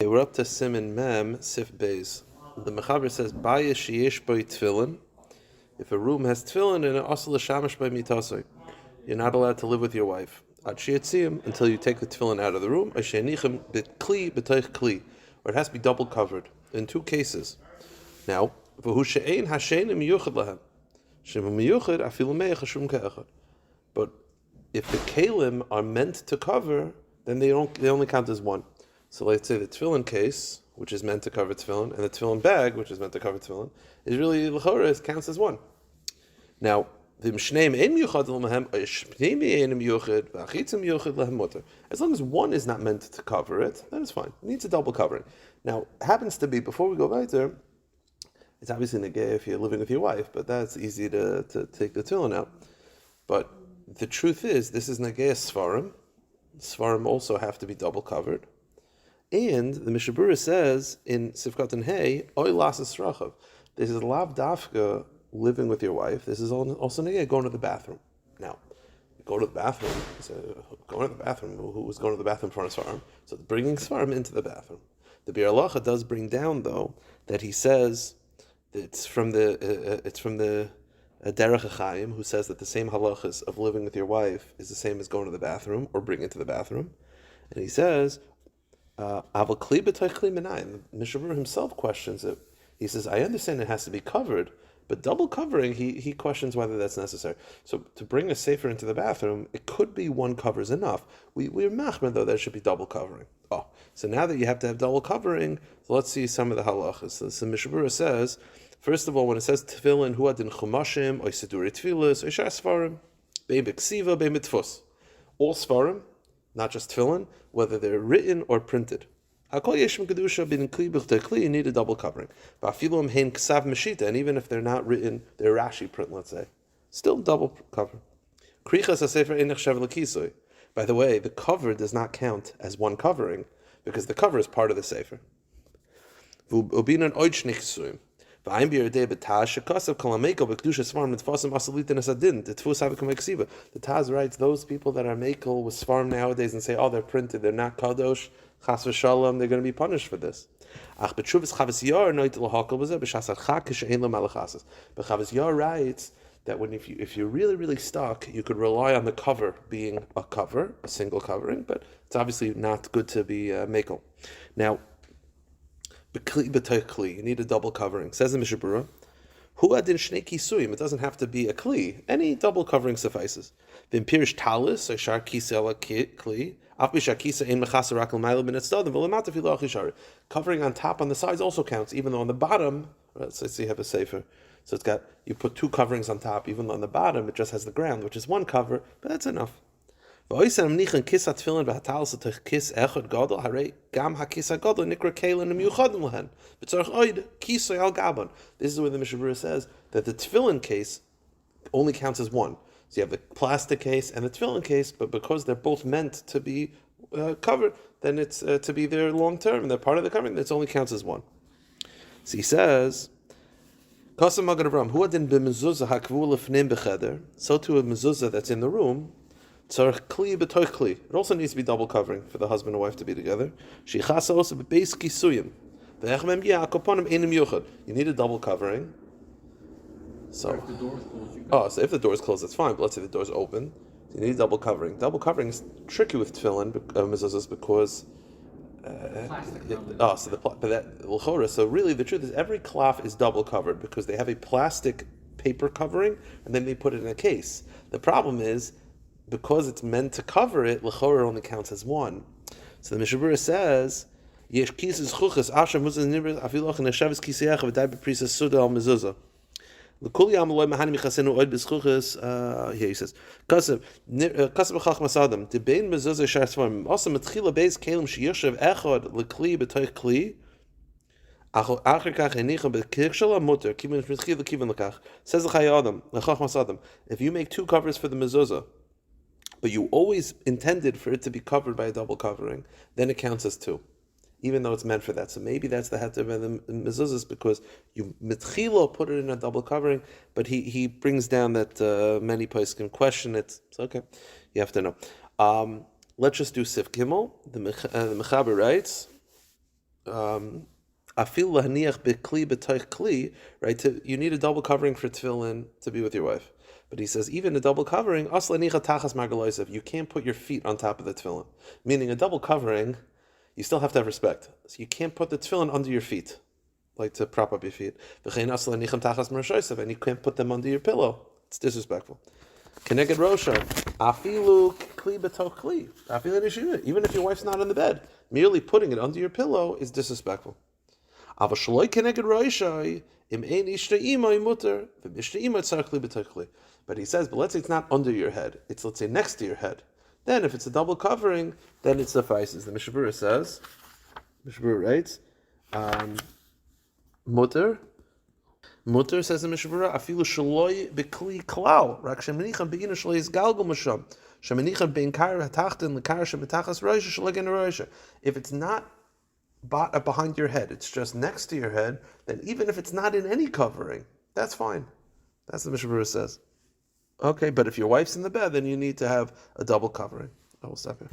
We're up to Siman Mem, Seif Beis. The Mechaber says, Baya sheyesh boi tefillin. If a room has tefillin and asal l'shamash by mitasoi, you're not allowed to live with your wife. Ad sheyetziyim, until you take the tefillin out of the room. Ashenichem b'kli b'toich kli, or it has to be double covered in two cases. Now, v'hu she'ein hashenim yuchad lahem, shemu miyuchad afilu me'ech hashum ke'echad. But if the kalim are meant to cover, then they only count as one. So let's say the tefillin case, which is meant to cover tefillin, and the tefillin bag, which is meant to cover tefillin, is really l'chora, it counts as one. Now, the Mishnah as long as one is not meant to cover it, then it's fine. It needs a double covering. Now, it happens to be, before we go weiter, it's obviously negay if you're living with your wife, but that's easy to take the tefillin out. But the truth is, this is negay svarim. Svarim also have to be double covered. And the Mishnah Berurah says in Sifkat Hey, Oy lasas rachav. This is lav dafka living with your wife. This is also going to the bathroom. Now, go to the bathroom. Going to the bathroom. Who was going to the bathroom for a svarim? So bringing svarim into the bathroom. The Bir Halacha does bring down though that he says that it's from the Derech HaChaim, who says that the same halachas of living with your wife is the same as going to the bathroom or bringing it to the bathroom, and he says. Mishnah Berurah himself questions it. He says, I understand it has to be covered, but double covering, he questions whether that's necessary. So to bring a sefer into the bathroom, it could be one cover is enough. We're machmer, though, that should be double covering. Oh, so now that you have to have double covering, so let's see some of the halachas. So Mishnah Berurah says, first of all, when it says tefillin, hu adin chumashim, oy seduri tefillas, oy shar svarim, bein b'ksiva, bein b'tfus. All svarim, not just tefillin, whether they're written or printed. You need a double covering. And even if they're not written, they're Rashi print, let's say. Still double cover. By the way, the cover does not count as one covering, because the cover is part of the sefer. The Taz writes, those people that are mekel with svarim nowadays and say, oh, they're printed, they're not kadosh, chas v'shalom, they're going to be punished for this. But Chavas Yar writes that if you're really, really stuck, you could rely on the cover being a cover, a single covering, but it's obviously not good to be mekel. Now, you need a double covering. Says the Mishnah Berurah, hu adin shnei kisuyim. It doesn't have to be a kli. Any double covering suffices. V'im pirish talis, shar kisa ala kli. Af b'shar kisa ein mechasa rak l'mayla ben etzdadim v'lemata filo achishari. Covering on top, on the sides also counts, even though on the bottom, let's say you have a sefer. So it's got, you put two coverings on top, even though on the bottom it just has the ground, which is one cover, but that's enough. This is where the Mishnah Berurah says that the tefillin case only counts as one. So you have the plastic case and the tefillin case, but because they're both meant to be covered, then it's to be there long term, and they're part of the covering, it only counts as one. So he says, so to a mezuzah that's in the room, it also needs to be double covering for the husband and wife to be together. You need a double covering. So if the door is closed, that's fine. But let's say the door is open, so you need a double covering. Double covering is tricky with tefillin mezuzahs because so really the truth is every cloth is double covered because they have a plastic paper covering and then they put it in a case. The problem is, because it's meant to cover it, l'chorah only counts as one. So the Mishnah Berurah says, "Yesh kisas chuchas asher muzas nibras afilach neshavas kisiyach v'day beprisa suda al mezuzah." L'kuli am loy mahani michasenu oid b'schuchas. Here he says, "Kasav b'chach masadam debein mezuzah shar svarim also metchila beis kelim sheyoshev echad l'kli b'toich kli." Says the Chayei Adam, if you make two covers for the mezuzah, but you always intended for it to be covered by a double covering, then it counts as two, even though it's meant for that. So maybe that's the heter of the mezuzahs, because you mitchilo put it in a double covering, but he brings down that many places can question it. So okay, you have to know. Let's just do Sif Gimel. The Mechaber writes, Afil lahaniach bekli b'toich kli, right? You need a double covering for tefillin to be with your wife. But he says even a double covering, aslanicha tachas margaloisav, you can't put your feet on top of the tefillin. Meaning a double covering, you still have to have respect. So you can't put the tefillin under your feet, like to prop up your feet. V'chein aslanicham tachas marashoisav, and you can't put them under your pillow. It's disrespectful. Keneged rosha, afilu kli b'toch kli, afilu nishina. Even if your wife's not in the bed, merely putting it under your pillow is disrespectful. But he says, but let's say it's not under your head. It's, let's say, next to your head. Then if it's a double covering, then it suffices. The Mishnah Berurah says, Mishnah Berurah writes, Mutter says in Mishnah Berurah, afilu shaloi bekli klau, rak shemenicham beina shaloi is galgal masham, shemenicham bein kar hatachtin lekar shemetachas roisha shalogen roisha. If it's not behind your head, it's just next to your head, then even if it's not in any covering, that's fine. That's what the Mishnah Berurah says. Okay, but if your wife's in the bed, then you need to have a double covering. I will stop here.